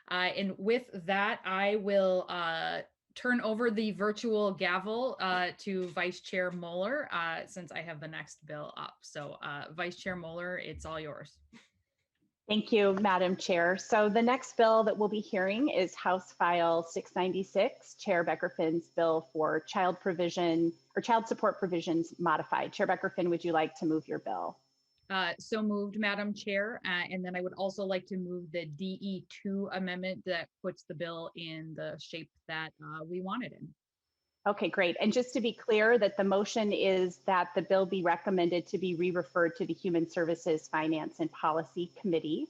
And with that, I will turn over the virtual gavel to Vice Chair Moeller since I have the next bill up. So Vice Chair Moeller, it's all yours. Thank you, Madam Chair. So the next bill that we'll be hearing is House File 696, Chair Becker-Finn's bill for child provision or child support provisions modified. Chair Becker-Finn, would you like to move your bill? So moved, Madam Chair. And then I would also like to move the DE2 amendment that puts the bill in the shape that we wanted in. Okay, great. And just to be clear, that the motion is that the bill be recommended to be re-referred to the Human Services Finance and Policy Committee.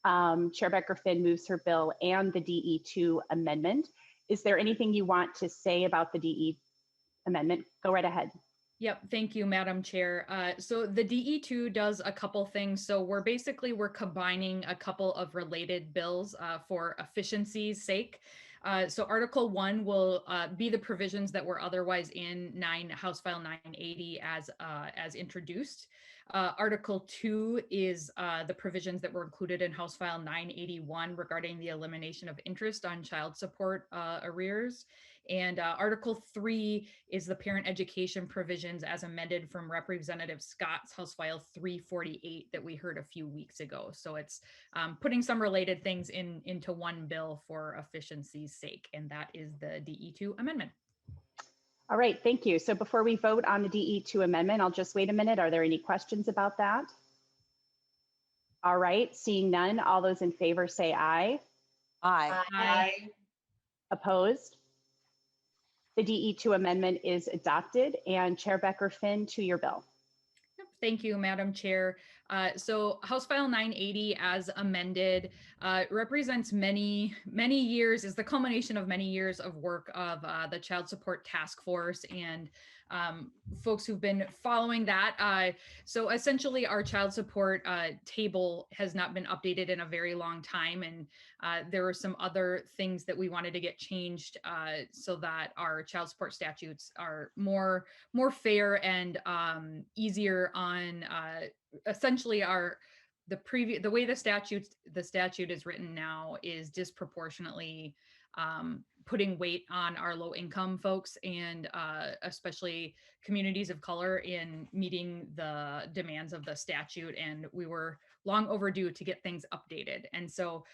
Chair Becker-Finn moves her bill and the DE2 amendment. Is there anything you want to say about the DE amendment? Go right ahead. Yep, thank you, Madam Chair. So the DE2 does a couple things. So we're combining a couple of related bills for efficiency's sake. So Article 1 will be the provisions that were otherwise in House File 980 as introduced. Article 2 is the provisions that were included in House File 981 regarding the elimination of interest on child support arrears. And Article 3 is the parent education provisions as amended from Representative Scott's House File 348 that we heard a few weeks ago. So it's putting some related things into one bill for efficiency's sake, and that is the DE2 amendment. All right, thank you. So before we vote on the DE2 amendment, I'll just wait a minute. Are there any questions about that? All right, seeing none, all those in favor say aye. Aye. Aye. Opposed? The DE2 amendment is adopted, and Chair Becker-Finn, to your bill. Thank you, Madam Chair. So House File 980 as amended represents many years, is the culmination of many years of work of the Child Support Task Force and folks who've been following that. So essentially our child support table has not been updated in a very long time. And there were some other things that we wanted to get changed so that our child support statutes are more fair and easier on essentially the way the statute is written now is disproportionately putting weight on our low income folks and especially communities of color in meeting the demands of the statute. And we were long overdue to get things updated. And so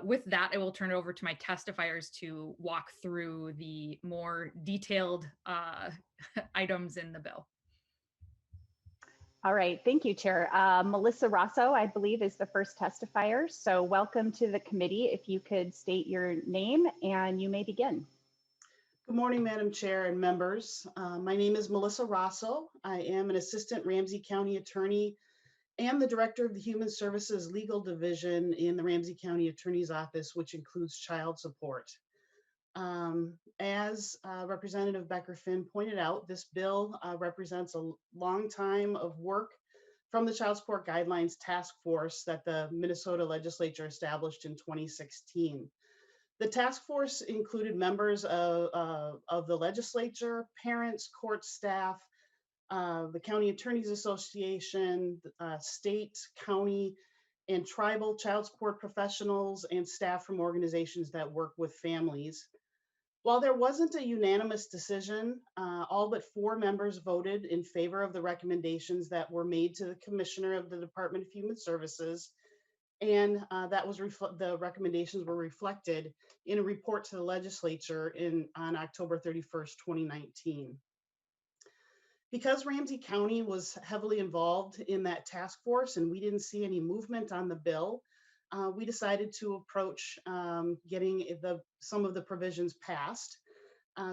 with that, I will turn it over to my testifiers to walk through the more detailed items in the bill. All right, thank you, Chair. Melissa Rosso, I believe, is the first testifier. So welcome to the committee. If you could state your name and you may begin. Good morning, Madam Chair and members. My name is Melissa Rosso. I am an assistant Ramsey County attorney and the director of the Human Services Legal Division in the Ramsey County Attorney's Office, which includes child support. As Representative Becker-Finn pointed out, this bill represents a long time of work from the Child Support Guidelines Task Force that the Minnesota legislature established in 2016. The task force included members of the legislature, parents, court staff, the County Attorneys Association, state, county, and tribal child support professionals and staff from organizations that work with families. While there wasn't a unanimous decision, all but 4 members voted in favor of the recommendations that were made to the Commissioner of the Department of Human Services, and that was the recommendations were reflected in a report to the legislature on October 31st, 2019. Because Ramsey County was heavily involved in that task force and we didn't see any movement on the bill, we decided to approach getting some of the provisions passed.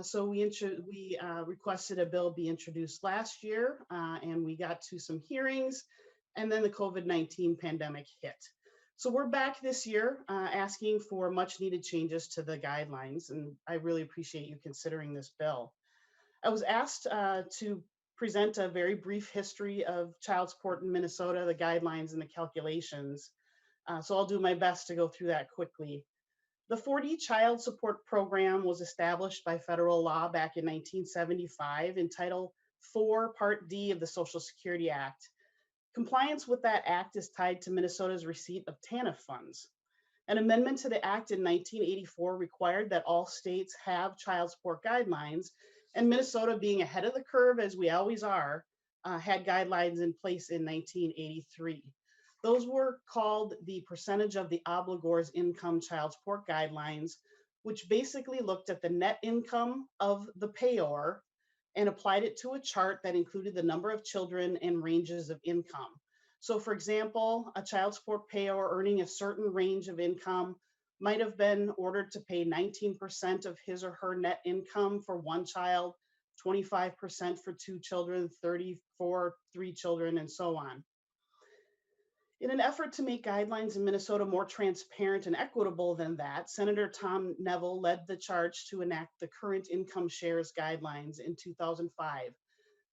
So we requested a bill be introduced last year, and we got to some hearings, and then the COVID-19 pandemic hit. So we're back this year asking for much needed changes to the guidelines, and I really appreciate you considering this bill. I was asked to present a very brief history of child support in Minnesota, the guidelines and the calculations. So I'll do my best to go through that quickly. The 4D Child Support Program was established by federal law back in 1975 in Title IV, Part D of the Social Security Act. Compliance with that act is tied to Minnesota's receipt of TANF funds. An amendment to the act in 1984 required that all states have child support guidelines, and Minnesota, being ahead of the curve as we always are, had guidelines in place in 1983. Those were called the percentage of the obligor's income child support guidelines, which basically looked at the net income of the payor and applied it to a chart that included the number of children and ranges of income. So for example, a child support payor earning a certain range of income might have been ordered to pay 19% of his or her net income for one child, 25% for two children, 30 for three children, and so on. In an effort to make guidelines in Minnesota more transparent and equitable than that, Senator Tom Neville led the charge to enact the current income shares guidelines in 2005.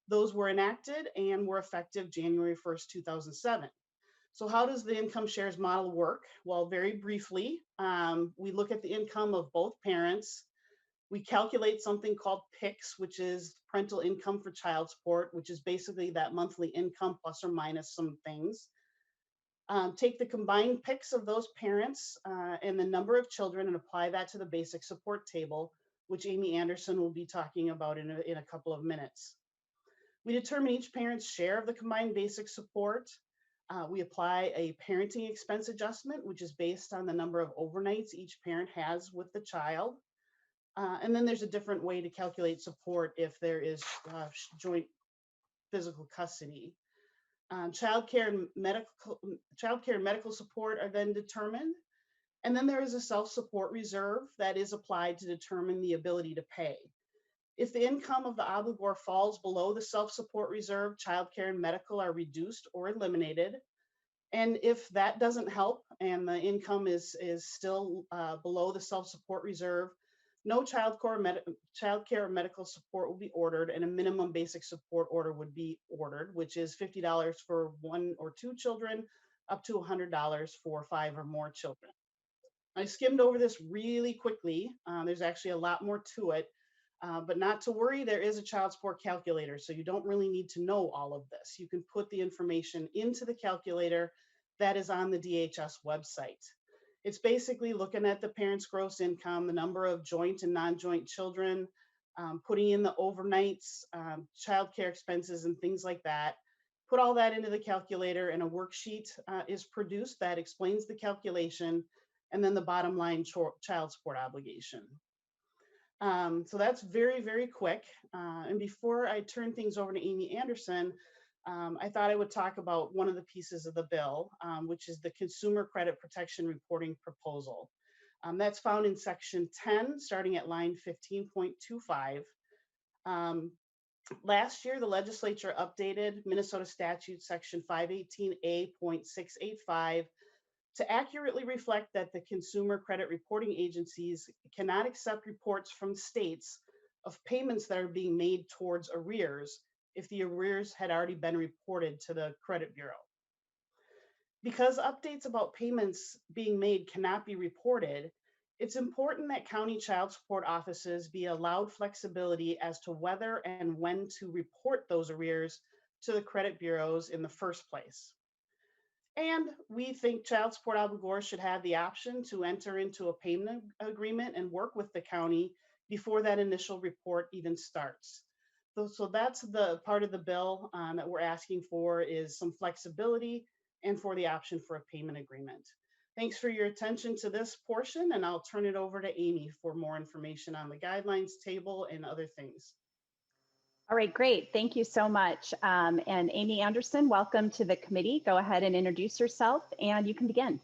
Those were enacted and were effective January 1st, 2007. So how does the income shares model work? Well, very briefly, we look at the income of both parents. We calculate something called PIX, which is parental income for child support, which is basically that monthly income plus or minus some things. Take the combined PIX of those parents and the number of children and apply that to the basic support table, which Amy Anderson will be talking about in a couple of minutes. We determine each parent's share of the combined basic support. We apply a parenting expense adjustment, which is based on the number of overnights each parent has with the child. And then there's a different way to calculate support if there is joint physical custody. Childcare and medical support are then determined. And then there is a self-support reserve that is applied to determine the ability to pay. If the income of the obligor falls below the self-support reserve, childcare and medical are reduced or eliminated. And if that doesn't help and the income is still below the self-support reserve, no childcare or medical support will be ordered, and a minimum basic support order would be ordered, which is $50 for one or two children, up to $100 for 5 or more children. I skimmed over this really quickly. There's actually a lot more to it. But not to worry, there is a child support calculator, so you don't really need to know all of this. You can put the information into the calculator that is on the DHS website. It's basically looking at the parent's gross income, the number of joint and non-joint children, putting in the overnights, childcare expenses, and things like that. Put all that into the calculator, and a worksheet is produced that explains the calculation, and then the bottom line child support obligation. So that's very, very quick. And before I turn things over to Amy Anderson, I thought I would talk about one of the pieces of the bill, which is the Consumer Credit Protection Reporting Proposal. That's found in section 10, starting at line 15.25. Last year, the legislature updated Minnesota statute section 518A.685 to accurately reflect that the consumer credit reporting agencies cannot accept reports from states of payments that are being made towards arrears if the arrears had already been reported to the credit bureau. Because updates about payments being made cannot be reported, it's important that county child support offices be allowed flexibility as to whether and when to report those arrears to the credit bureaus in the first place. And we think child support obligors should have the option to enter into a payment agreement and work with the county before that initial report even starts. So that's the part of the bill that we're asking for, is some flexibility and for the option for a payment agreement. Thanks for your attention to this portion, and I'll turn it over to Amy for more information on the guidelines table and other things. All right, great. Thank you so much. And Amy Anderson, welcome to the committee. Go ahead and introduce yourself and you can begin.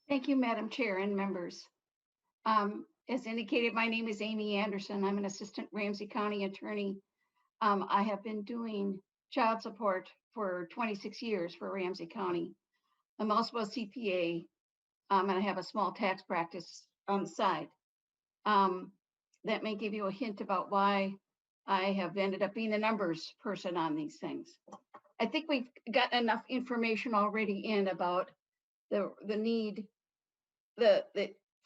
Thank you, Madam Chair and members. As indicated, my name is Amy Anderson. I'm an assistant Ramsey County attorney. I have been doing child support for 26 years for Ramsey County. I'm also a CPA, and I have a small tax practice on the side. That may give you a hint about why I have ended up being a numbers person on these things. I think we've got enough information already in about the need, the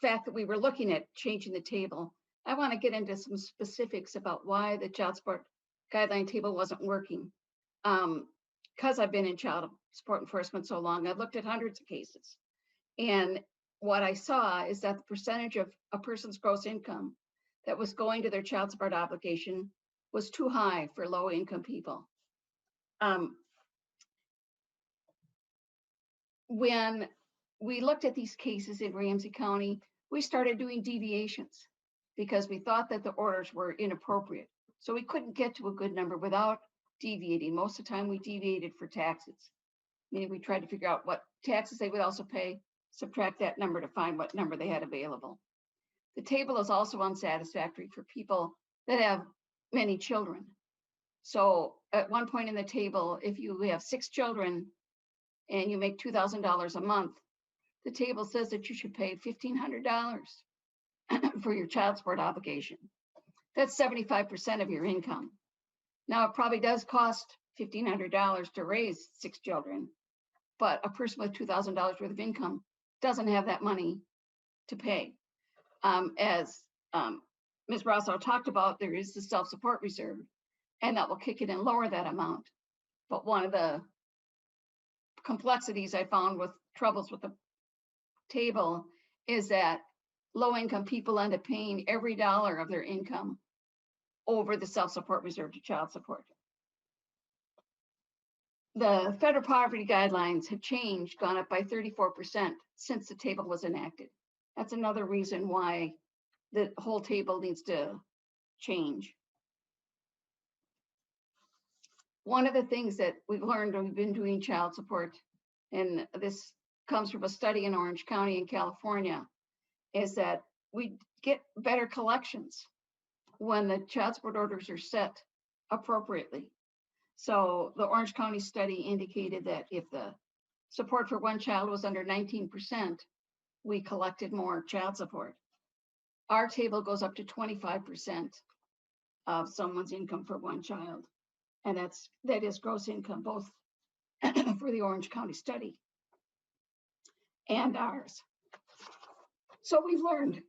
fact that we were looking at changing the table. I want to get into some specifics about why the child support guideline table wasn't working. Because I've been in child support enforcement so long, I've looked at hundreds of cases. And what I saw is that the percentage of a person's gross income that was going to their child support obligation was too high for low income people. When we looked at these cases in Ramsey County, we started doing deviations because we thought that the orders were inappropriate. So we couldn't get to a good number without deviating. Most of the time we deviated for taxes. Meaning we tried to figure out what taxes they would also pay, subtract that number to find what number they had available. The table is also unsatisfactory for people that have many children. So at one point in the table, if you have 6 children and you make $2,000 a month, the table says that you should pay $1,500 for your child support obligation. That's 75% of your income. Now, it probably does cost $1,500 to raise 6 children, but a person with $2,000 worth of income doesn't have that money to pay. As Ms. Rosso talked about, there is the self-support reserve, and that will kick it and lower that amount. But one of the complexities I found with troubles with the table is that low-income people end up paying every dollar of their income over the self-support reserve to child support. The federal poverty guidelines have changed, gone up by 34% since the table was enacted. That's another reason why the whole table needs to change. One of the things that we've learned when we've been doing child support, and this comes from a study in Orange County in California, is that we get better collections when the child support orders are set appropriately. So the Orange County study indicated that if the support for one child was under 19%, we collected more child support. Our table goes up to 25% of someone's income for one child. And that is gross income, both for the Orange County study and ours. So we've learned,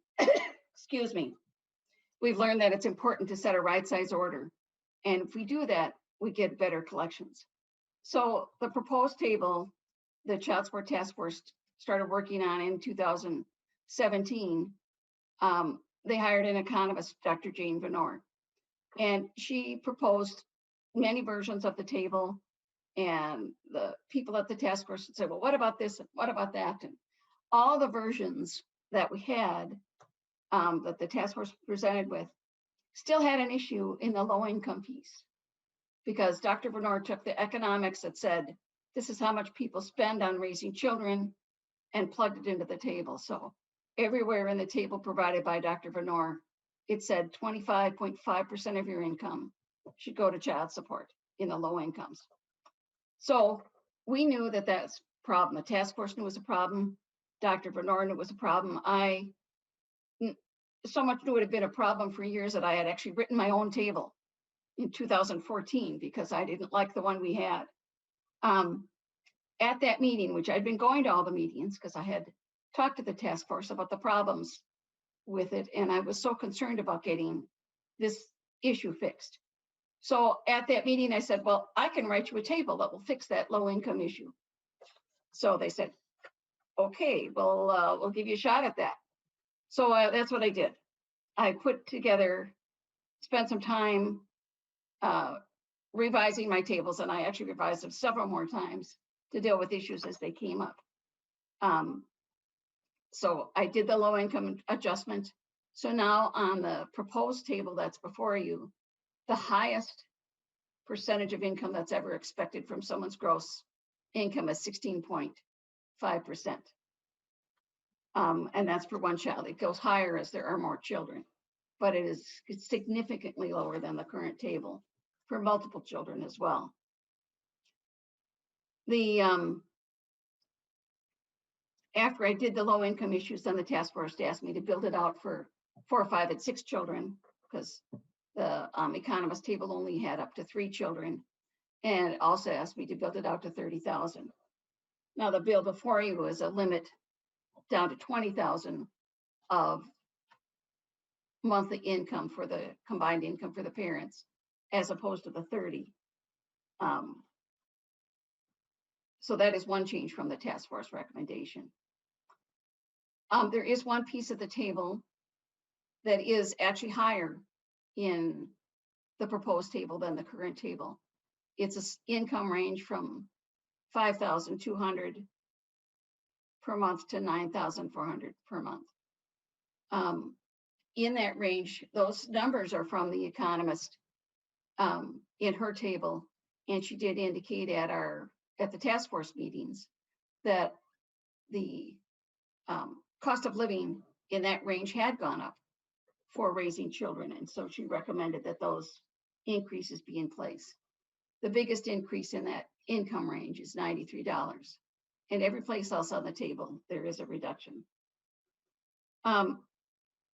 excuse me, we've learned that it's important to set a right size order. And if we do that, we get better collections. So the proposed table, the Child Support Task Force started working on in 2017. They hired an economist, Dr. Jane Venor, and she proposed many versions of the table. And the people at the task force would say, well, what about this? And what about that? And all the versions that we had that the task force presented with still had an issue in the low income piece, because Dr. Venor took the economics that said, this is how much people spend on raising children, and plugged it into the table. So everywhere in the table provided by Dr. Venor, it said 25.5% of your income should go to child support in the low incomes. So we knew that that's a problem. The task force knew it was a problem. Dr. Venor knew it was a problem. I so much knew it had been a problem for years that I had actually written my own table in 2014 because I didn't like the one we had. At that meeting, which I'd been going to all the meetings because I had talked to the task force about the problems with it, and I was so concerned about getting this issue fixed. So at that meeting, I said, well, I can write you a table that will fix that low income issue. So they said, okay, well, we'll give you a shot at that. So that's what I did. I put together, spent some time revising my tables, and I actually revised them several more times to deal with issues as they came up. So I did the low income adjustment. So now on the proposed table that's before you, the highest percentage of income that's ever expected from someone's gross income is 16.5%. And that's for one child. It goes higher as there are more children, but it's significantly lower than the current table for multiple children as well. After I did the low income issues, then the task force asked me to build it out for 4, 5, and 6 children, because the economist table only had up to 3 children, and it also asked me to build it out to 30,000. Now the bill before you is a limit down to 20,000 of monthly income for the combined income for the parents, as opposed to the 30. So that is one change from the task force recommendation. There is one piece of the table that is actually higher in the proposed table than the current table. It's an income range from $5,200 per month to $9,400 per month. In that range, those numbers are from the economist in her table, and she did indicate at the task force meetings that the cost of living in that range had gone up for raising children, and so she recommended that those increases be in place. The biggest increase in that income range is $93, and every place else on the table there is a reduction.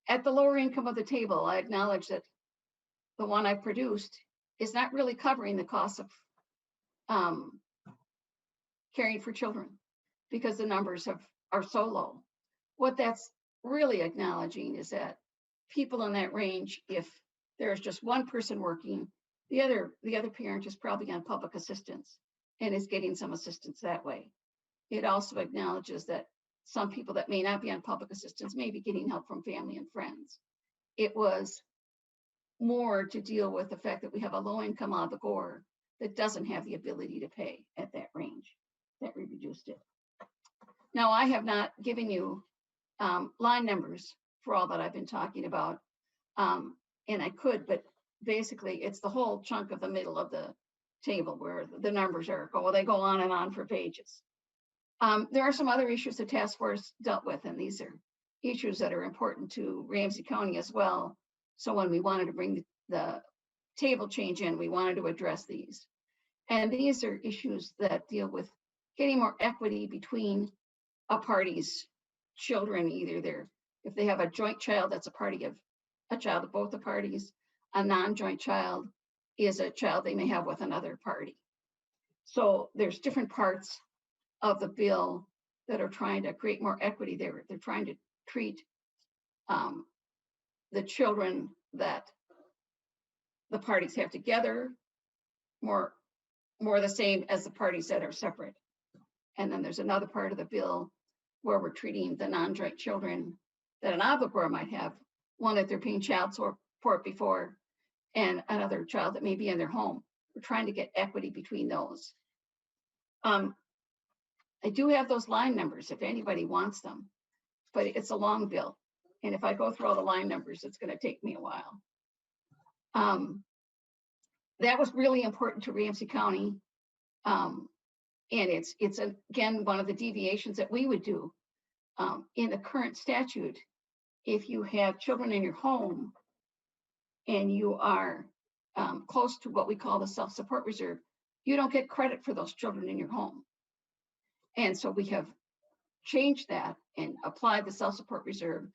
At the lower income of the table, I acknowledge that the one I produced is not really covering the cost of caring for children because the numbers are so low. What that's really acknowledging is that people in that range, if there's just one person working, the other parent is probably on public assistance and is getting some assistance that way. It also acknowledges that some people that may not be on public assistance may be getting help from family and friends. It was more to deal with the fact that we have a low income obligor that doesn't have the ability to pay at that range, that we reduced it. Now, I have not given you line numbers for all that I've been talking about, and I could, but basically it's the whole chunk of the middle of the table where the numbers they go on and on for pages. There are some other issues the task force dealt with, and these are issues that are important to Ramsey County as well. So when we wanted to bring the table change in, we wanted to address these. And these are issues that deal with getting more equity between a party's children, either if they have a joint child, that's a child of both the parties. A non-joint child is a child they may have with another party. So there's different parts of the bill that are trying to create more equity there. They're trying to treat the children that the parties have together more the same as the parties that are separate. And then there's another part of the bill where we're treating the non-joint children that an obligor might have, one that they're paying child support before, and another child that may be in their home. We're trying to get equity between those. I do have those line numbers if anybody wants them, but it's a long bill. And if I go through all the line numbers, it's going to take me a while. That was really important to Ramsey County. And it's again, one of the deviations that we would do in the current statute. If you have children in your home and you are close to what we call the self-support reserve, you don't get credit for those children in your home. And so we have changed that and applied the self-support reserve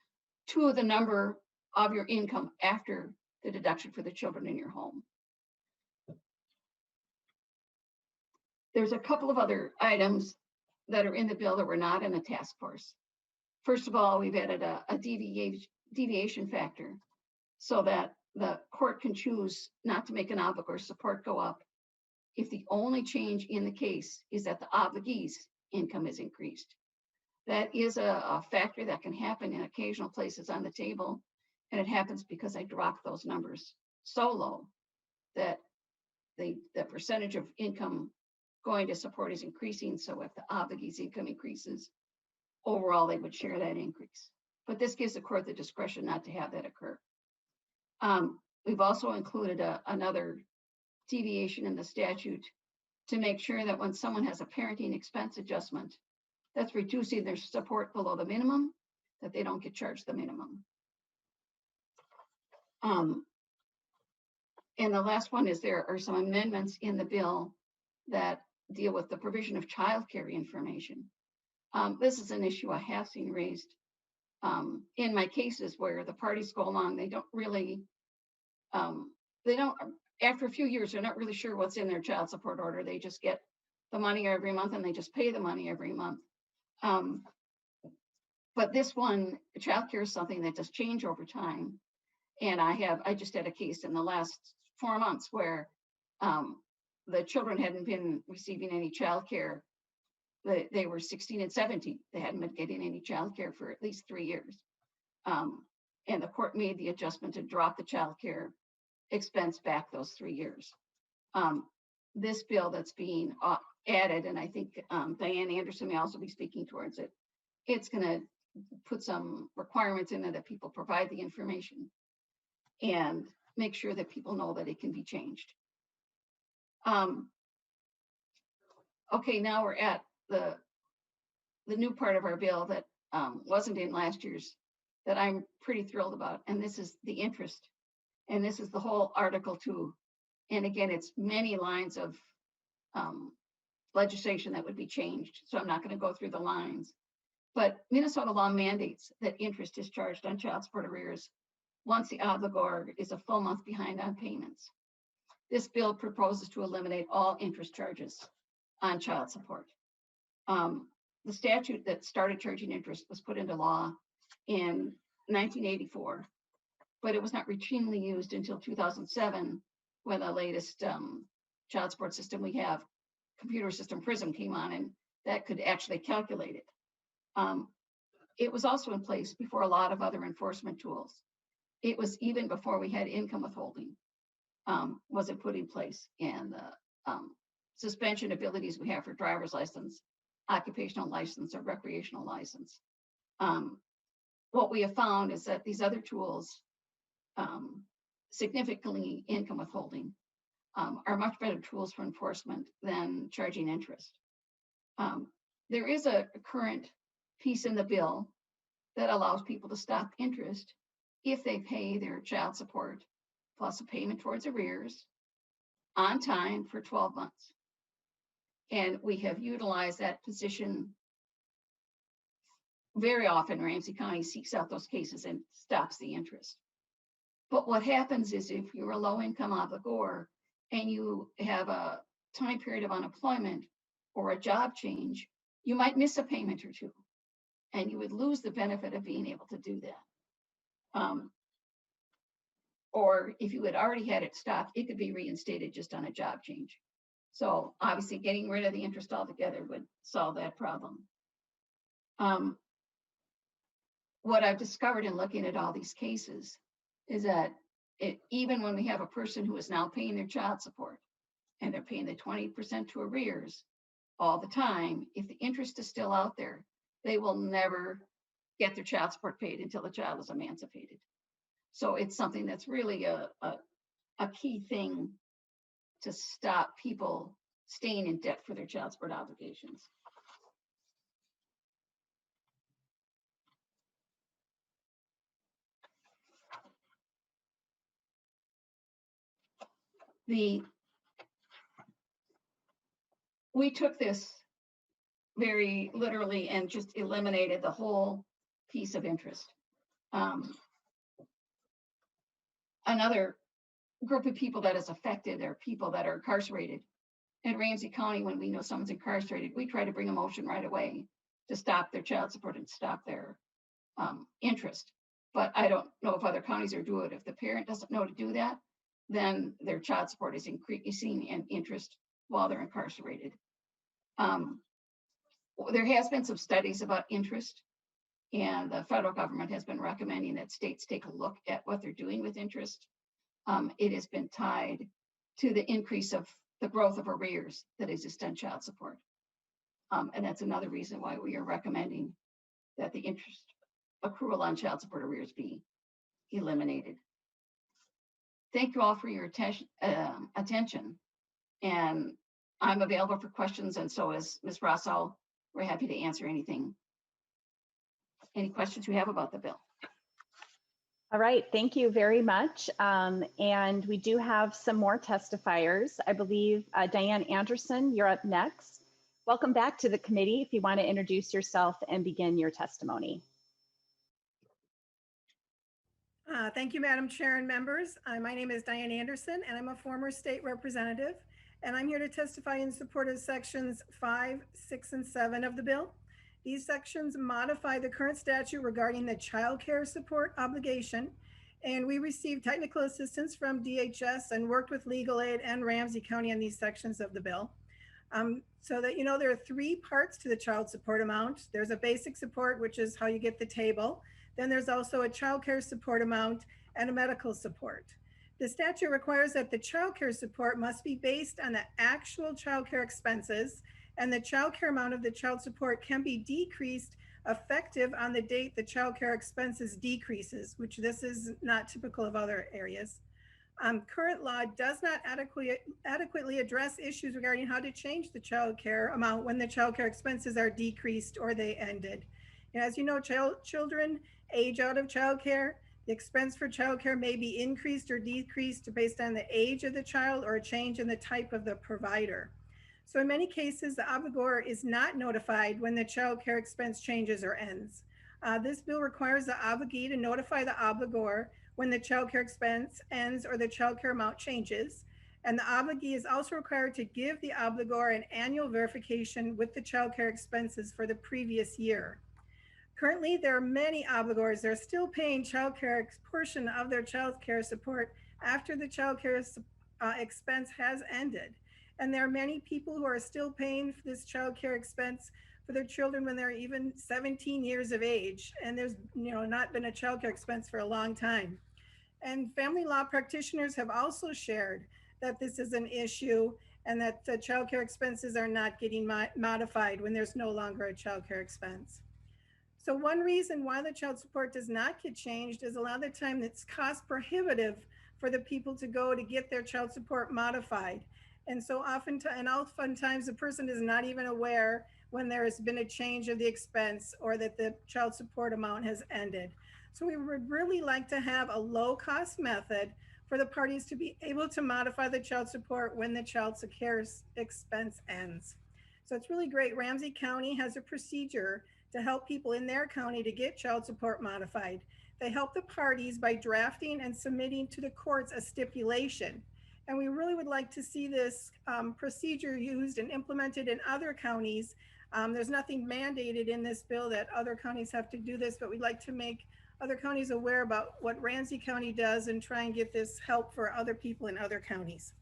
to the number of your income after the deduction for the children in your home. There's a couple of other items that are in the bill that were not in the task force. First of all, we've added a deviation factor so that the court can choose not to make an obligor support go up if the only change in the case is that the obligee's income is increased. That is a factor that can happen in occasional places on the table, and it happens because I dropped those numbers so low that the percentage of income going to support is increasing. So if the obligee's income increases, overall they would share that increase. But this gives the court the discretion not to have that occur. We've also included another deviation in the statute to make sure that when someone has a parenting expense adjustment that's reducing their support below the minimum, that they don't get charged the minimum. And the last one is there are some amendments in the bill that deal with the provision of childcare information. This is an issue I have seen raised in my cases where the parties go along. They don't really, after a few years, they're not really sure what's in their child support order. They just get the money every month and they just pay the money every month. But this one, childcare is something that does change over time. And I just had a case in the last 4 months where the children hadn't been receiving any childcare. they were 16 and 17. They hadn't been getting any child care for at least 3 years. And the court made the adjustment to drop the child care expense back those 3 years. This bill that's being added, and I think Diane Anderson may also be speaking towards it, it's going to put some requirements in there that people provide the information and make sure that people know that it can be changed. Okay, now we're at the new part of our bill that wasn't in last year's, that I'm pretty thrilled about, and this is the interest. And this is the whole Article 2. And again, it's many lines of legislation that would be changed, so I'm not going to go through the lines. But Minnesota law mandates that interest is charged on child support arrears once the obligor is a full month behind on payments. This bill proposes to eliminate all interest charges on child support. The statute that started charging interest was put into law in 1984, but it was not routinely used until 2007, when the latest child support system we have, computer system PRISM, came on, and that could actually calculate it. It was also in place before a lot of other enforcement tools. It was even before we had income withholding, was it put in place, and the suspension abilities we have for driver's license, occupational license, or recreational license. What we have found is that these other tools, significantly income withholding, are much better tools for enforcement than charging interest. There is a current piece in the bill that allows people to stop interest if they pay their child support plus a payment towards arrears on time for 12 months. And we have utilized that position very often. Ramsey County seeks out those cases and stops the interest. But what happens is, if you're a low-income obligor and you have a time period of unemployment or a job change, you might miss a payment or two, and you would lose the benefit of being able to do that. Or if you had already had it stopped, it could be reinstated just on a job change. So obviously getting rid of the interest altogether would solve that problem. What I've discovered in looking at all these cases is that even when we have a person who is now paying their child support and they're paying the 20% to arrears all the time, if the interest is still out there, they will never get their child support paid until the child is emancipated. So it's something that's really a key thing to stop people staying in debt for their child support obligations. We took this very literally and just eliminated the whole piece of interest. Another group of people that is affected are people that are incarcerated. In Ramsey County, when we know someone's incarcerated, we try to bring a motion right away to stop their child support and stop their interest. But I don't know if other counties are doing it. If the parent doesn't know to do that, then their child support is increasing in interest while they're incarcerated. There has been some studies about interest, and the federal government has been recommending that states take a look at what they're doing with interest. It has been tied to the increase of the growth of arrears that exist on child support. And that's another reason why we are recommending that the interest accrual on child support arrears be eliminated. Thank you all for your attention. And I'm available for questions, and so is Ms. Rosso. We're happy to answer anything. Any questions you have about the bill? All right, thank you very much. And we do have some more testifiers. I believe Diane Anderson, you're up next. Welcome back to the committee. If you want to introduce yourself and begin your testimony. Thank you, Madam Chair and members. My name is Diane Anderson, and I'm a former state representative, and I'm here to testify in support of sections 5, 6, and 7 of the bill. These sections modify the current statute regarding the child care support obligation, and we received technical assistance from DHS and worked with Legal Aid and Ramsey County on these sections of the bill. So that you know, there are three parts to the child support amount. There's a basic support, which is how you get the table. Then there's also a child care support amount and a medical support. The statute requires that the child care support must be based on the actual child care expenses, and the child care amount of the child support can be decreased effective on the date the child care expenses decreases, which this is not typical of other areas. Current law does not adequately address issues regarding how to change the child care amount when the child care expenses are decreased or they ended. And as you know, children age out of child care. The expense for child care may be increased or decreased based on the age of the child or a change in the type of the provider. So in many cases, the obligor is not notified when the child care expense changes or ends. This bill requires the obligee to notify the obligor when the child care expense ends or the child care amount changes. And the obligee is also required to give the obligor an annual verification with the child care expenses for the previous year. Currently, there are many obligors that are still paying child care portion of their child care support after the child care expense has ended. And there are many people who are still paying for this child care expense for their children when they're even 17 years of age. And there's not been a child care expense for a long time. And family law practitioners have also shared that this is an issue and that the child care expenses are not getting modified when there's no longer a child care expense. So one reason why the child support does not get changed is a lot of the time it's cost prohibitive for the people to go to get their child support modified. And so oftentimes the person is not even aware when there has been a change of the expense or that the child support amount has ended. So we would really like to have a low cost method for the parties to be able to modify the child support when the child care expense ends. So it's really great. Ramsey County has a procedure to help people in their county to get child support modified. They help the parties by drafting and submitting to the courts a stipulation. And we really would like to see this procedure used and implemented in other counties. There's nothing mandated in this bill that other counties have to do this, but we'd like to make other counties aware about what Ramsey County does and try and get this help for other people in other counties.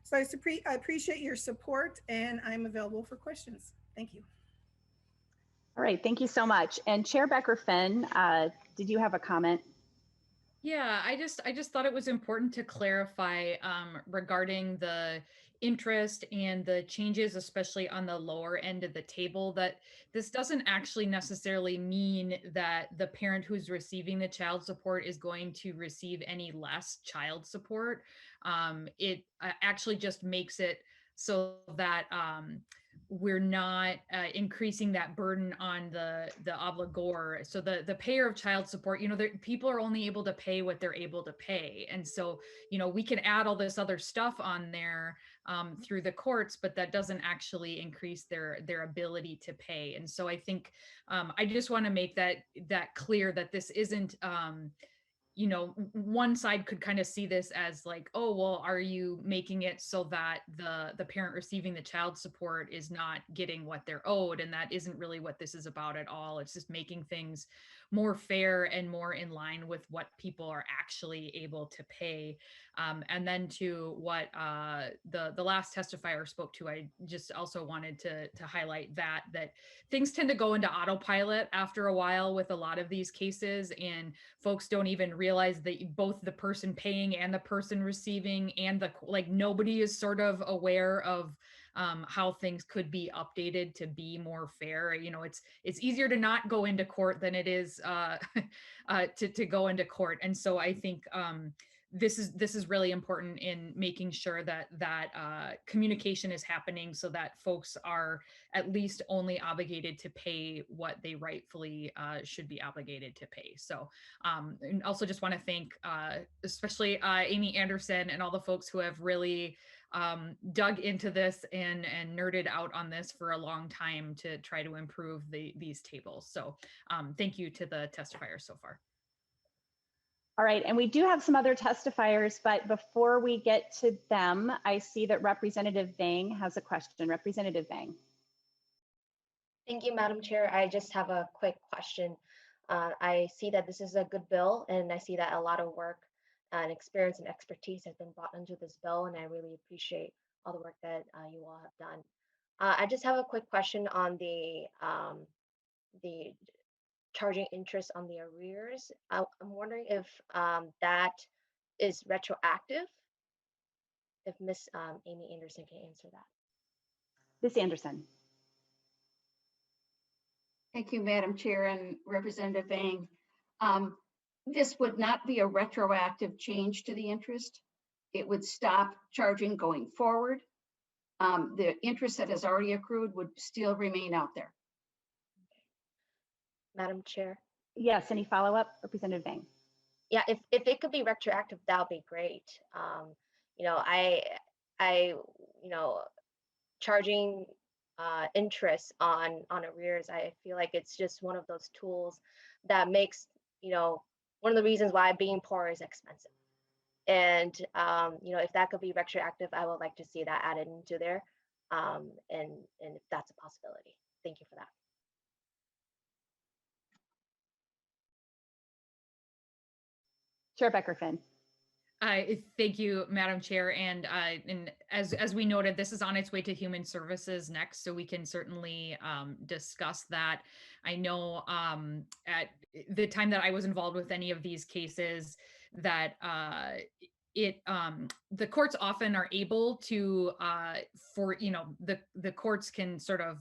So I appreciate your support and I'm available for questions. Thank you. All right, thank you so much. And Chair Becker-Finn, did you have a comment? Yeah, I just thought it was important to clarify regarding the interest and the changes, especially on the lower end of the table, that this doesn't actually necessarily mean that the parent who's receiving the child support is going to receive any less child support. It actually just makes it so that we're not increasing that burden on the obligor. So the payer of child support, people are only able to pay what they're able to pay. And so, we can add all this other stuff on there through the courts, but that doesn't actually increase their ability to pay. And so I think I just want to make that clear, that this isn't one side could kind of see this as like, oh, well, are you making it so that the parent receiving the child support is not getting what they're owed? And that isn't really what this is about at all. It's just making things more fair and more in line with what people are actually able to pay. And then to what the last testifier spoke to, I just also wanted to highlight that things tend to go into autopilot after a while with a lot of these cases, and folks don't even realize that both the person paying and the person receiving and nobody is sort of aware of how things could be updated to be more fair. It's easier to not go into court than it is to go into court. And so I think this is really important in making sure that communication is happening so that folks are at least only obligated to pay what they rightfully should be obligated to pay. So and also just want to thank especially Amy Anderson and all the folks who have really dug into this and nerded out on this for a long time to try to improve these tables. So thank you to the testifiers so far. All right, and we do have some other testifiers, but before we get to them, I see that Representative Vang has a question. Representative Vang. Thank you, Madam Chair. I just have a quick question. I see that this is a good bill, and I see that a lot of work and experience and expertise has been brought into this bill, and I really appreciate all the work that you all have done. I just have a quick question on the charging interest on the arrears. I'm wondering if that is retroactive. If Miss Amy Anderson can answer that. Ms. Anderson. Thank you, Madam Chair and Representative Vang. This would not be a retroactive change to the interest. It would stop charging going forward. The interest that has already accrued would still remain out there. Madam Chair. Yes, any follow-up, Representative Vang? Yeah, if it could be retroactive, that would be great. You know, I you know, charging interest on arrears, I feel like it's just one of those tools that makes, you know, one of the reasons why being poor is expensive. And you know, if that could be retroactive, I would like to see that added into there. And if that's a possibility. Thank you for that. Chair Becker-Finn. Thank you, Madam Chair. And as we noted, this is on its way to Human Services next, so we can certainly discuss that. I know at the time that I was involved with any of these cases that the courts often are able to the courts can sort of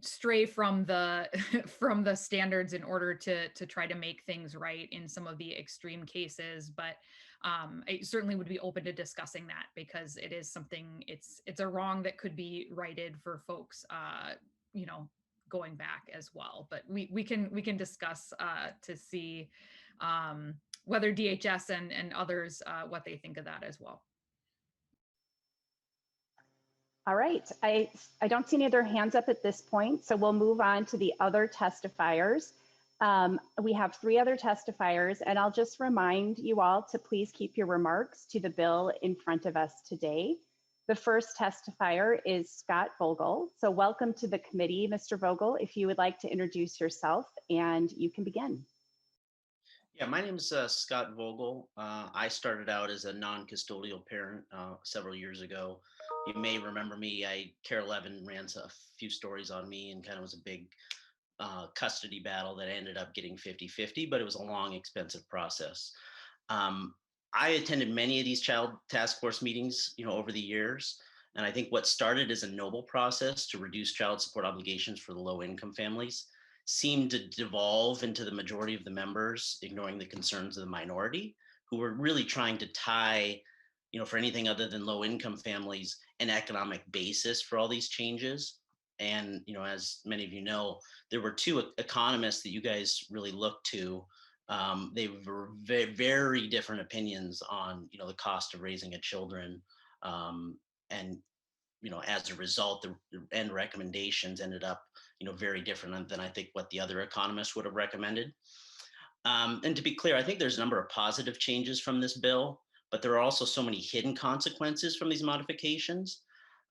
stray from the from the standards in order to try to make things right in some of the extreme cases, but I certainly would be open to discussing that, because it is something, it's a wrong that could be righted for folks you know, going back as well. But we can discuss to see whether DHS and others what they think of that as well. All right, I don't see any other hands up at this point, so we'll move on to the other testifiers. We have 3 other testifiers, and I'll just remind you all to please keep your remarks to the bill in front of us today. The first testifier is Scott Vogel. So welcome to the committee, Mr. Vogel. If you would like to introduce yourself, and you can begin. Yeah, my name is Scott Vogel. I started out as a non-custodial parent several years ago. You may remember me. Care 11 ran a few stories on me and kind of was a big custody battle that ended up getting 50-50, but it was a long, expensive process. I attended many of these child task force meetings, you know, over the years. And I think what started as a noble process to reduce child support obligations for the low-income families seemed to devolve into the majority of the members ignoring the concerns of the minority, who were really trying to tie, you know, for anything other than low-income families, an economic basis for all these changes. And, you know, as many of you know, there were 2 economists that you guys really looked to. They were very different opinions on, you know, the cost of raising a children. And, you know, as a result, the end recommendations ended up, you know, very different than I think what the other economists would have recommended. And to be clear, I think there's a number of positive changes from this bill, but there are also so many hidden consequences from these modifications.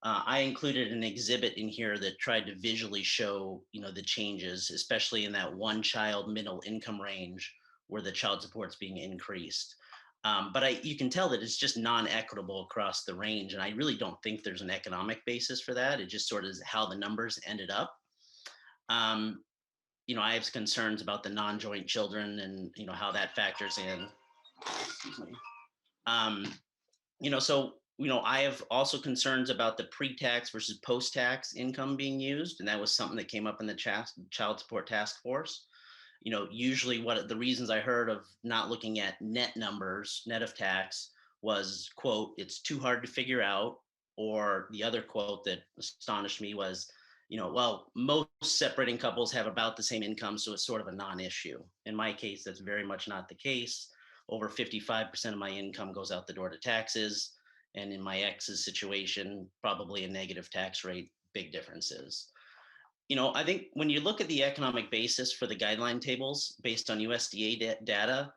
I included an exhibit in here that tried to visually show, you know, the changes, especially in that 1-child middle income range where the child support's being increased. But you can tell that it's just non-equitable across the range. And I really don't think there's an economic basis for that. It just sort of is how the numbers ended up. You know, I have concerns about the non-joint children and, you know, how that factors in. Excuse me. You know, so, you know, I have also concerns about the pre-tax versus post-tax income being used. And that was something that came up in the child support task force. You know, usually what the reasons I heard of not looking at net numbers, net of tax, was, quote, it's too hard to figure out. Or the other quote that astonished me was, you know, well, most separating couples have about the same income, so it's sort of a non-issue. In my case, that's very much not the case. Over 55% of my income goes out the door to taxes. And in my ex's situation, probably a negative tax rate, big differences. You know, I think when you look at the economic basis for the guideline tables based on USDA data,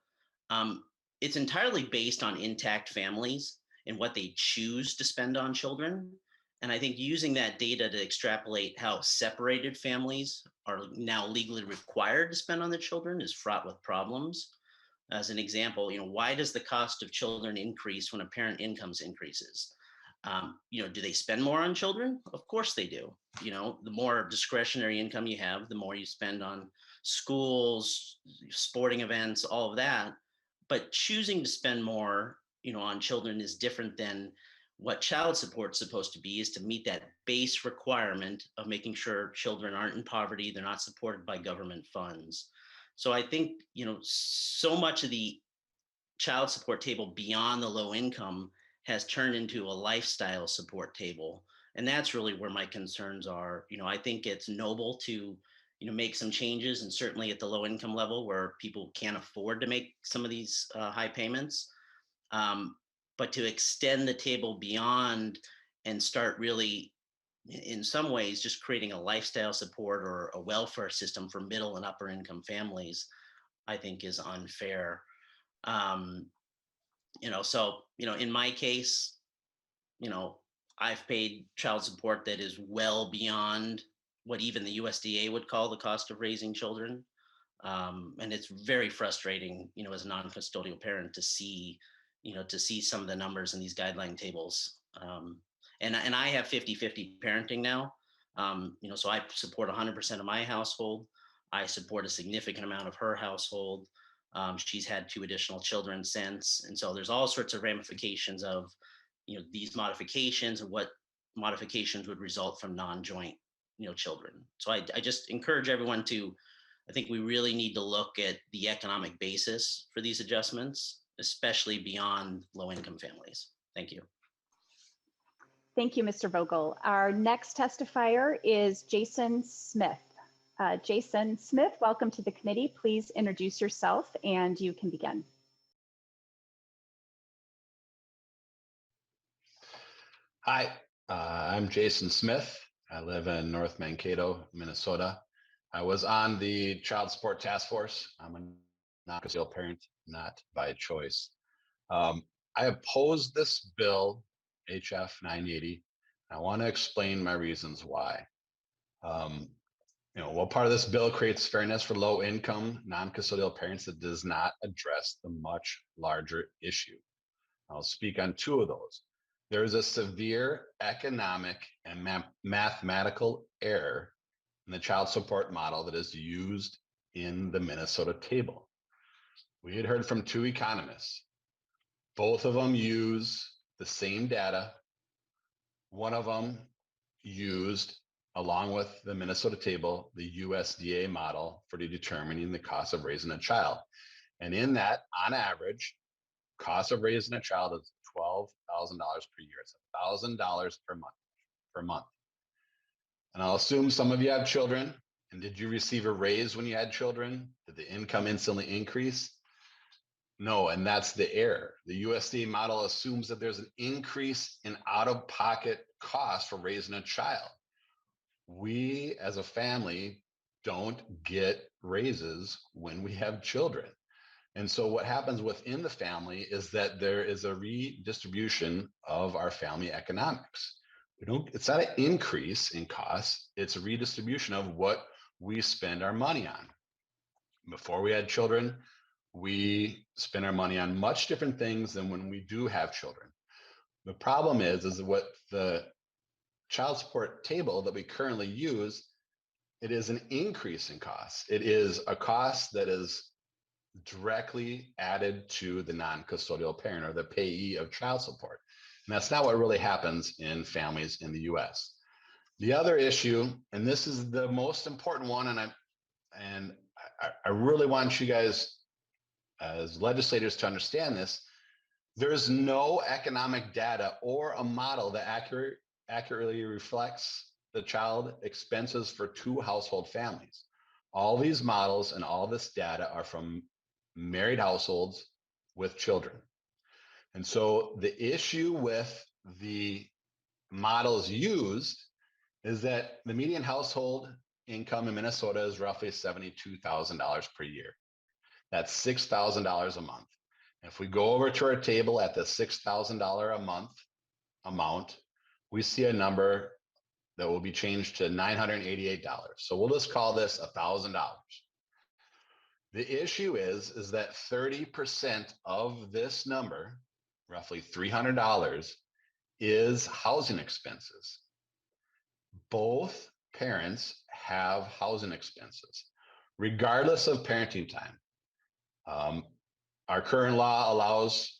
it's entirely based on intact families and what they choose to spend on children. And I think using that data to extrapolate how separated families are now legally required to spend on their children is fraught with problems. As an example, you know, why does the cost of children increase when a parent income increases? Do they spend more on children? Of course they do. The more discretionary income you have, the more you spend on schools, sporting events, all of that. But choosing to spend more, on children is different than what child support is supposed to be, is to meet that base requirement of making sure children aren't in poverty, they're not supported by government funds. So I think, so much of the child support table beyond the low income has turned into a lifestyle support table. And that's really where my concerns are. I think it's noble to, make some changes, and certainly at the low income level where people can't afford to make some of these high payments. But to extend the table beyond and start really, in some ways, just creating a lifestyle support or a welfare system for middle and upper income families, I think is unfair. In my case, I've paid child support that is well beyond what even the USDA would call the cost of raising children. And it's very frustrating, as a non-custodial parent to see some of the numbers in these guideline tables. And I have 50-50 parenting now. So I support 100% of my household. I support a significant amount of her household. She's had 2 additional children since. And so there's all sorts of ramifications of, these modifications and what modifications would result from non-joint, children. So I just encourage everyone to, I think we really need to look at the economic basis for these adjustments, especially beyond low-income families. Thank you. Thank you, Mr. Vogel. Our next testifier is Jason Smith. Jason Smith, welcome to the committee. Please introduce yourself and you can begin. Hi, I'm Jason Smith. I live in North Mankato, Minnesota. I was on the Child Support Task Force. I'm a non-custodial parent, not by choice. I oppose this bill, HF980. I want to explain my reasons why. Well, part of this bill creates fairness for low-income, non-custodial parents that does not address the much larger issue. I'll speak on 2 of those. There is a severe economic and mathematical error in the child support model that is used in the Minnesota table. We had heard from 2 economists. Both of them use the same data. One of them used, along with the Minnesota table, the USDA model for determining the cost of raising a child. And in that, on average, cost of raising a child is $12,000 per year. It's $1,000 per month. And I'll assume some of you have children. And did you receive a raise when you had children? Did the income instantly increase? No, and that's the error. The USDA model assumes that there's an increase in out-of-pocket costs for raising a child. We, as a family, don't get raises when we have children. And so what happens within the family is that there is a redistribution of our family economics. It's not an increase in costs, it's a redistribution of what we spend our money on. Before we had children, we spend our money on much different things than when we do have children. The problem is what the child support table that we currently use, it is an increase in costs. It is a cost that is directly added to the non-custodial parent or the payee of child support. And that's not what really happens in families in the US. The other issue, and this is the most important one, and I really want you guys as legislators to understand this, there's no economic data or a model that accurately reflects the child expenses for 2 household families. All these models and all this data are from married households with children. And so the issue with the models used is that the median household income in Minnesota is roughly $72,000 per year. That's $6,000 a month. If we go over to our table at the $6,000 a month amount, we see a number that will be changed to $988. So we'll just call this $1,000. The issue is that 30% of this number, roughly $300, is housing expenses. Both parents have housing expenses, regardless of parenting time. Our current law allows,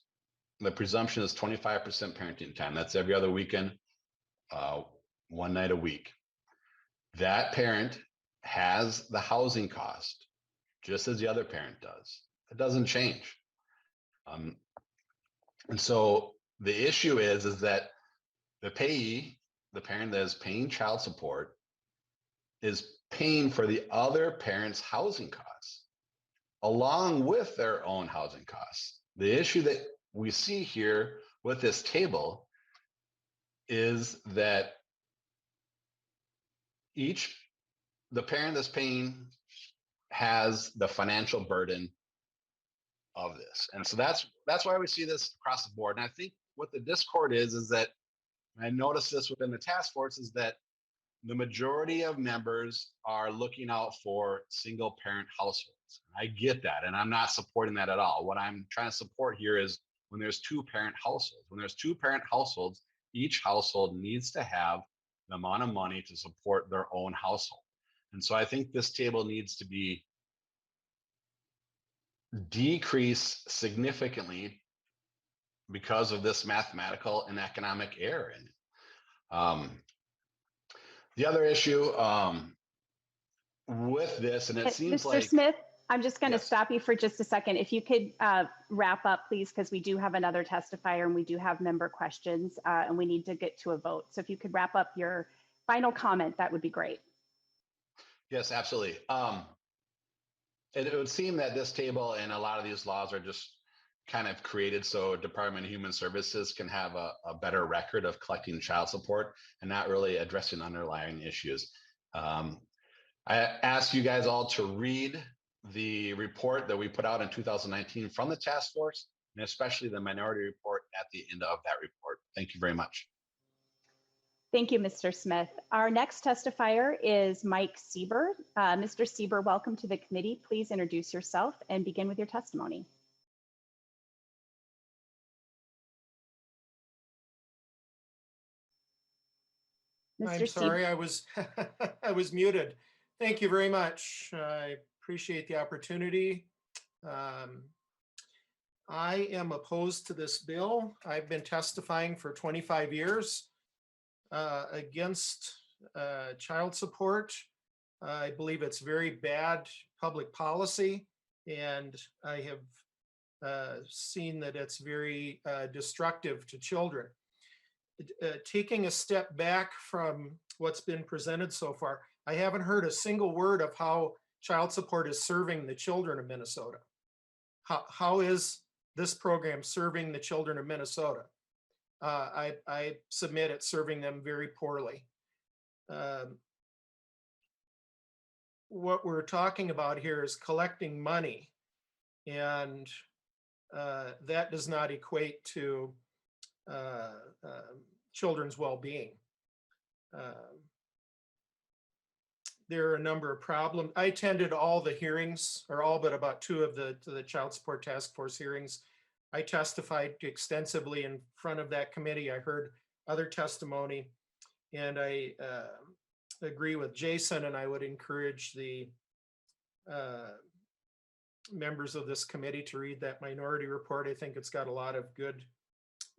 the presumption is 25% parenting time. That's every other weekend, one night a week. That parent has the housing cost, just as the other parent does. It doesn't change. And so the issue is that the payee, the parent that is paying child support, is paying for the other parent's housing costs, along with their own housing costs. The issue that we see here with this table is that the parent that's paying has the financial burden of this. And so that's why we see this across the board. And I think what the discord is that, and I noticed this within the task force, is that the majority of members are looking out for single parent households. I get that, and I'm not supporting that at all. What I'm trying to support here is when there's two parent households. When there's two parent households, each household needs to have the amount of money to support their own household. And so I think this table needs to be decreased significantly because of this mathematical and economic error in it. The other issue with this, and it seems Mr. like— Smith, I'm just going to Yes. stop you for just a second. If you could wrap up, please, because we do have another testifier and we do have member questions and we need to get to a vote. So if you could wrap up your final comment, that would be great. Yes, absolutely. It would seem that this table and a lot of these laws are just kind of created so Department of Human Services can have a better record of collecting child support and not really addressing underlying issues. I ask you guys all to read the report that we put out in 2019 from the task force, and especially the minority report at the end of that report. Thank you very much. Thank you, Mr. Smith. Our next testifier is Mike Sieber. Mr. Sieber, welcome to the committee. Please introduce yourself and begin with your testimony. I'm sorry, I was I was muted. Thank you very much. I appreciate the opportunity. I am opposed to this bill. I've been testifying for 25 years against child support. I believe it's very bad public policy, and I have seen that it's very destructive to children. Taking a step back from what's been presented so far, I haven't heard a single word of how child support is serving the children of Minnesota. How is this program serving the children of Minnesota? I submit it's serving them very poorly. What we're talking about here is collecting money, and that does not equate to children's well-being. There are a number of problems. I attended all the hearings, or all but about two of the Child Support Task Force hearings. I testified extensively in front of that committee. I heard other testimony, and I agree with Jason, and I would encourage the members of this committee to read that minority report. I think it's got a lot of good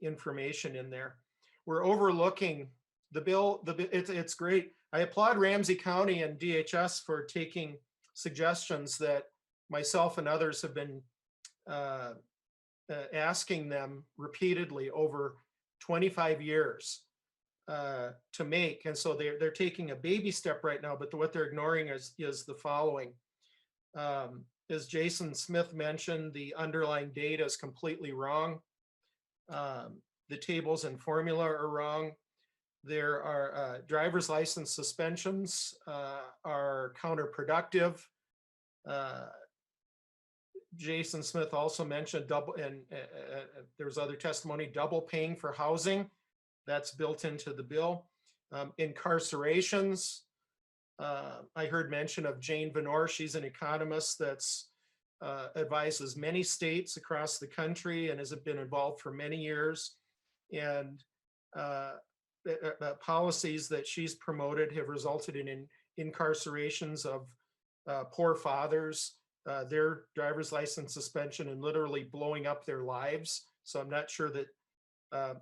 information in there. We're overlooking the bill. It's great. I applaud Ramsey County and DHS for taking suggestions that myself and others have been asking them repeatedly over 25 years to make. And so they're taking a baby step right now, but what they're ignoring is the following. As Jason Smith mentioned, the underlying data is completely wrong. The tables and formula are wrong. There are driver's license suspensions are counterproductive. Jason Smith also mentioned double, and there was other testimony, double paying for housing. That's built into the bill. Incarcerations. I heard mention of Jane Venor. She's an economist that's advises many states across the country and has been involved for many years. And policies that she's promoted have resulted in incarcerations of poor fathers, their driver's license suspension, and literally blowing up their lives. So I'm not sure that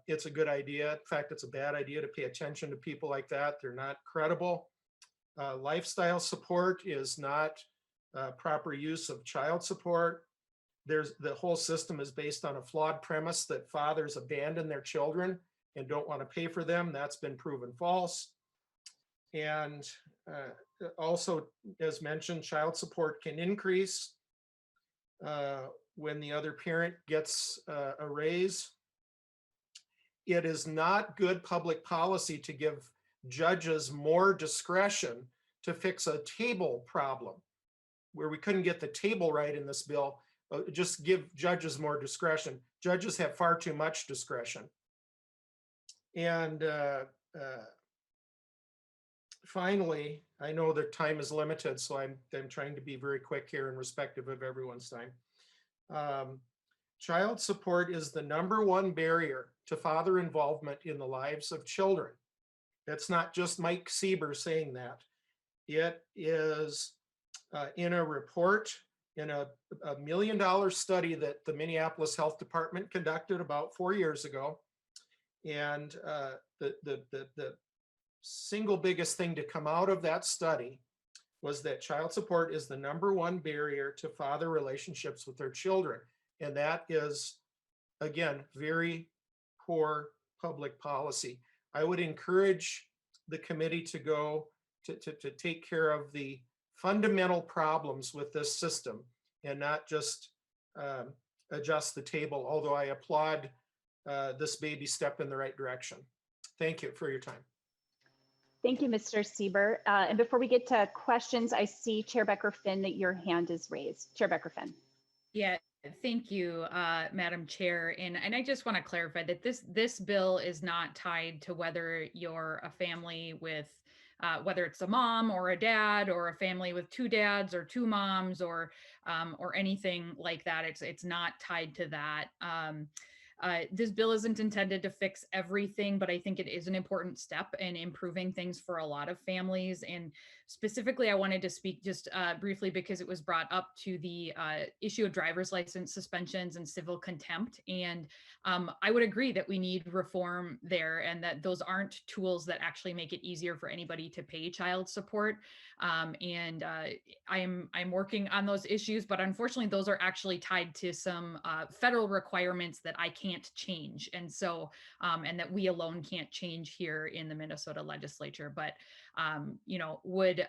it's a good idea. In fact, it's a bad idea to pay attention to people like that. They're not credible. Lifestyle support is not proper use of child support. The whole system is based on a flawed premise that fathers abandon their children and don't want to pay for them. That's been proven false. And also, as mentioned, child support can increase when the other parent gets a raise. It is not good public policy to give judges more discretion to fix a table problem where we couldn't get the table right in this bill. Just give judges more discretion. Judges have far too much discretion. And finally, I know that time is limited, so I'm trying to be very quick here and respectful of everyone's time. Child support is the #1 barrier to father involvement in the lives of children. That's not just Mike Sieber saying that. It is in a report, in a $1 million study that the Minneapolis Health Department conducted about 4 years ago. And the single biggest thing to come out of that study was that child support is the #1 barrier to father relationships with their children. And that is, again, very poor public policy. I would encourage the committee to go to take care of the fundamental problems with this system and not just adjust the table, although I applaud this baby step in the right direction. Thank you for your time. Thank you, Mr. Sieber. And before we get to questions, I see Chair Becker-Finn that your hand is raised. Chair Becker-Finn. Yeah, thank you, Madam Chair. And I just want to clarify that this bill is not tied to whether you're a family with, whether it's a mom or a dad, or a family with 2 dads or 2 moms, or anything like that. It's not tied to that. This bill isn't intended to fix everything, but I think it is an important step in improving things for a lot of families. And specifically, I wanted to speak just briefly because it was brought up to the issue of driver's license suspensions and civil contempt. And I would agree that we need reform there, and that those aren't tools that actually make it easier for anybody to pay child support. And I'm working on those issues, but unfortunately, those are actually tied to some federal requirements that I can't change. And so, and that we alone can't change here in the Minnesota legislature, but, would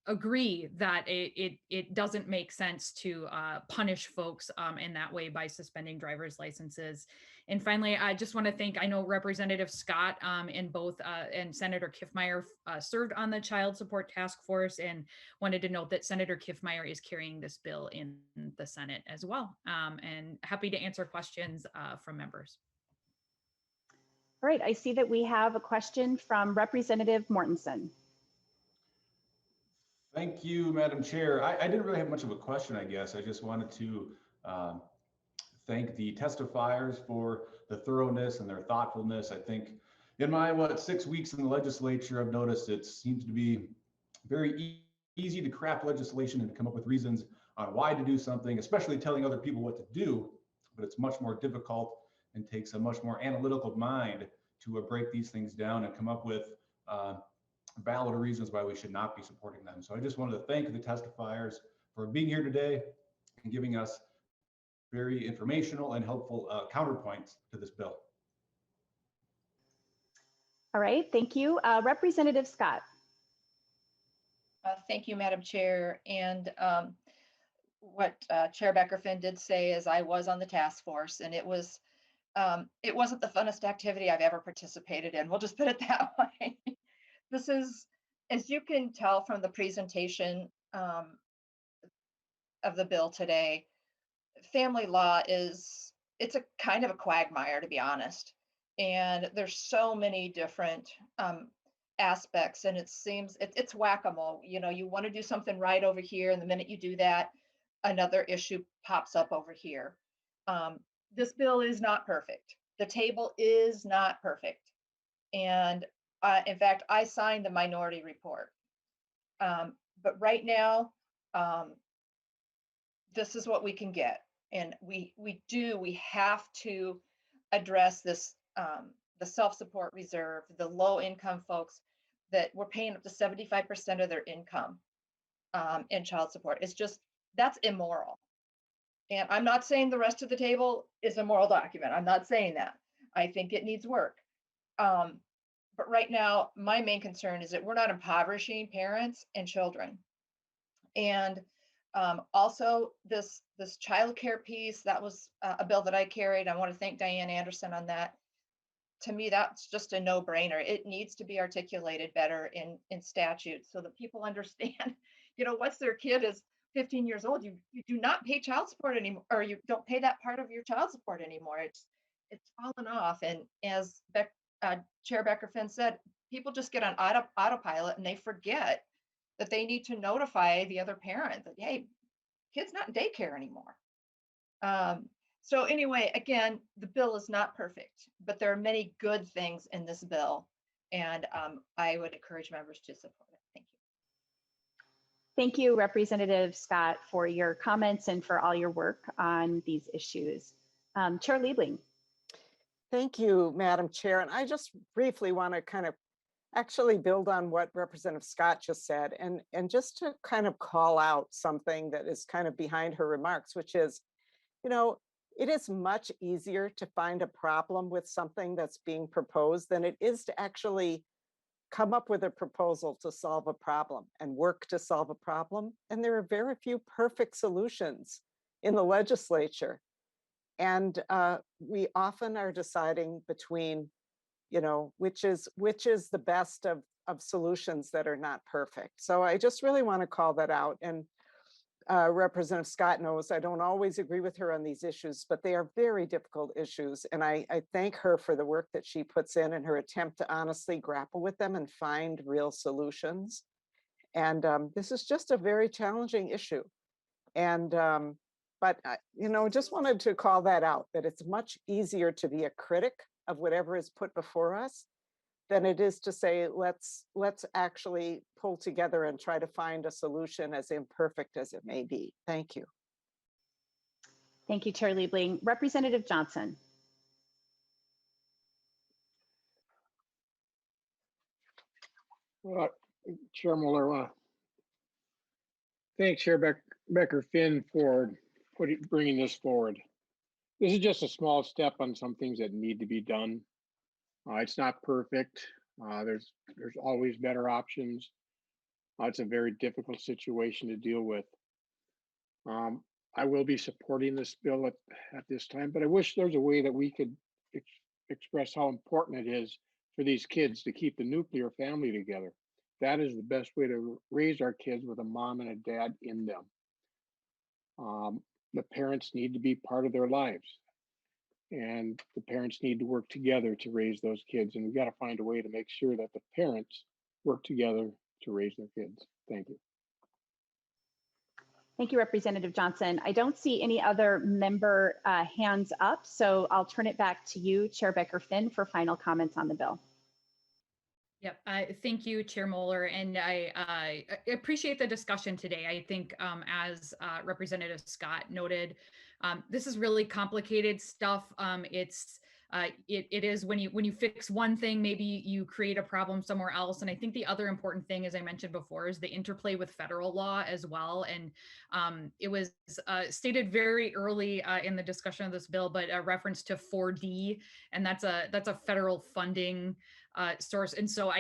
agree that it doesn't make sense to punish folks in that way by suspending driver's licenses. And finally, I just want to thank, I know Representative Scott and Senator Kiffmeyer served on the Child Support Task Force, and wanted to note that Senator Kiffmeyer is carrying this bill in the Senate as well. And happy to answer questions from members. All right, I see that we have a question from Representative Mortensen. Thank you, Madam Chair. I didn't really have much of a question, I guess. I just wanted to thank the testifiers for the thoroughness and their thoughtfulness. I think in my, 6 weeks in the legislature, I've noticed it seems to be very easy to craft legislation and come up with reasons on why to do something, especially telling other people what to do, but it's much more difficult and takes a much more analytical mind to break these things down and come up with valid reasons why we should not be supporting them. So I just wanted to thank the testifiers for being here today and giving us very informational and helpful counterpoints to this bill. All right, thank you. Representative Scott. Thank you, Madam Chair. And what Chair Becker-Finn did say is I was on the task force, and it wasn't the funnest activity I've ever participated in. We'll just put it that way. This is, as you can tell from the presentation of the bill today, family law it's a kind of a quagmire, to be honest. And there's so many different aspects, and it seems it's whack-a-mole. You want to do something right over here, and the minute you do that, another issue pops up over here. This bill is not perfect, the table is not perfect. And in fact, I signed the minority report. But right now, this is what we can get. And we have to address this, the self-support reserve, the low income folks that we're paying up to 75% of their income in child support. It's just, that's immoral. And I'm not saying the rest of the table is a moral document. I'm not saying that. I think it needs work. But right now, my main concern is that we're not impoverishing parents and children. And also this child care piece, that was a bill that I carried. I want to thank Diane Anderson on that. To me, that's just a no-brainer. It needs to be articulated better in statute so that people understand, once their kid is 15 years old, you do not pay child support anymore, or you don't pay that part of your child support anymore. It's fallen off. And as Chair Becker-Finn said, people just get on autopilot and they forget that they need to notify the other parent that, hey, kid's not in daycare anymore. So anyway, again, the bill is not perfect, but there are many good things in this bill. And I would encourage members to support it. Thank you. Thank you, Representative Scott, for your comments and for all your work on these issues. Chair Liebling. Thank you, Madam Chair. And I just briefly want to kind of actually build on what Representative Scott just said, and just to kind of call out something that is kind of behind her remarks, which is, it is much easier to find a problem with something that's being proposed than it is to actually come up with a proposal to solve a problem and work to solve a problem. And there are very few perfect solutions in the legislature. And we often are deciding between, which is the best of solutions that are not perfect. So I just really want to call that out. And Representative Scott knows I don't always agree with her on these issues, but they are very difficult issues. And I thank her for the work that she puts in and her attempt to honestly grapple with them and find real solutions. And this is just a very challenging issue. And, but, just wanted to call that out, that it's much easier to be a critic of whatever is put before us than it is to say, let's actually pull together and try to find a solution, as imperfect as it may be. Thank you. Thank you, Chair Liebling. Representative Johnson. Well, Chair Mueller, I want to thank Chair Becker-Finn for bringing this forward. This is just a small step on some things that need to be done. It's not perfect. There's always better options. It's a very difficult situation to deal with. I will be supporting this bill at this time, but I wish there's a way that we could express how important it is for these kids to keep the nuclear family together. That is the best way to raise our kids, with a mom and a dad in them. The parents need to be part of their lives, and the parents need to work together to raise those kids. And we've got to find a way to make sure that the parents work together to raise their kids. Thank you. Thank you, Representative Johnson. I don't see any other member hands up, so I'll turn it back to you, Chair Becker-Finn, for final comments on the bill. Yep. Thank you, Chair Moeller. And I appreciate the discussion today. I think as Representative Scott noted, this is really complicated stuff. It is when you fix one thing, maybe you create a problem somewhere else. And I think the other important thing, as I mentioned before, is the interplay with federal law as well. And it was stated very early in the discussion of this bill, but a reference to 4D, and that's a federal funding source. And so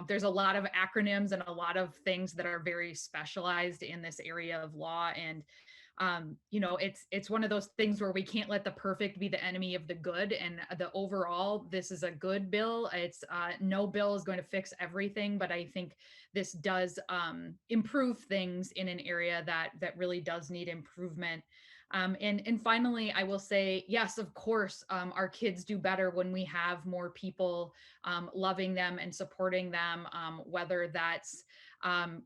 there's a lot of acronyms and a lot of things that are very specialized in this area of law. And it's one of those things where we can't let the perfect be the enemy of the good. And the overall, this is a good bill. It's no bill is going to fix everything, but I think this does improve things in an area that really does need improvement. And finally, I will say, yes, of course, our kids do better when we have more people loving them and supporting them, whether that's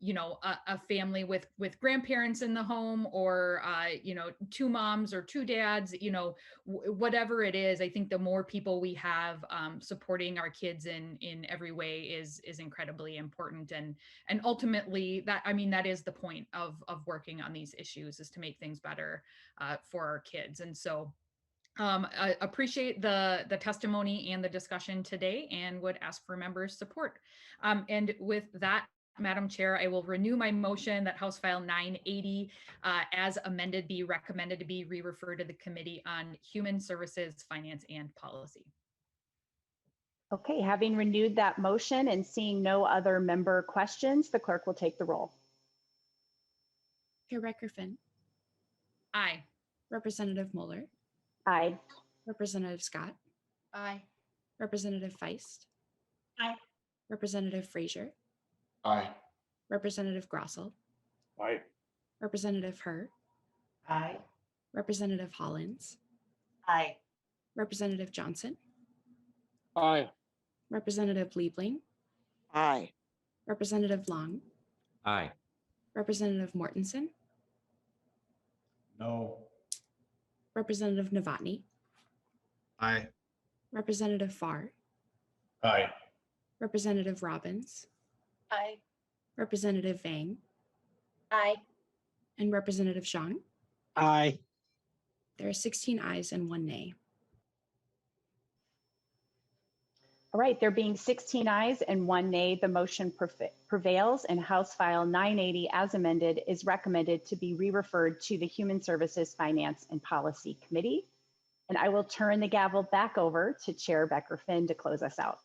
you know, a family with grandparents in the home, or you know, 2 moms or 2 dads, you know, whatever it is. I think the more people we have supporting our kids in every way is incredibly important. And ultimately, that, I mean, that is the point of working on these issues, is to make things better for our kids. And so I appreciate the testimony and the discussion today, and would ask for members' support. And with that, Madam Chair, I will renew my motion that House File 980 as amended be recommended to be re-referred to the Committee on Human Services, Finance, and Policy. Okay, having renewed that motion and seeing no other member questions, the clerk will take the roll. Chair Becker-Finn, Aye. Representative Mueller, Aye. Representative Scott, Aye. Representative Feist, Aye. Representative Frazier, Aye. Representative Grossel, Aye. Representative Herr, Aye. Representative Hollins, Aye. Representative Johnson, Aye. Representative Liebling, Aye. Representative Long, Aye. Representative Mortensen, No. Representative Novotny, Aye. Representative Farr, Aye. Representative Robbins, Aye. Representative Vang, Aye. and Representative Zhang. Aye. There are 16 ayes and 1 nay. All right, there being 16 ayes and 1 nay, the motion prevails, and House File 980 as amended is recommended to be re-referred to the Human Services, Finance, and Policy Committee. And I will turn the gavel back over to Chair Becker-Finn to close us out.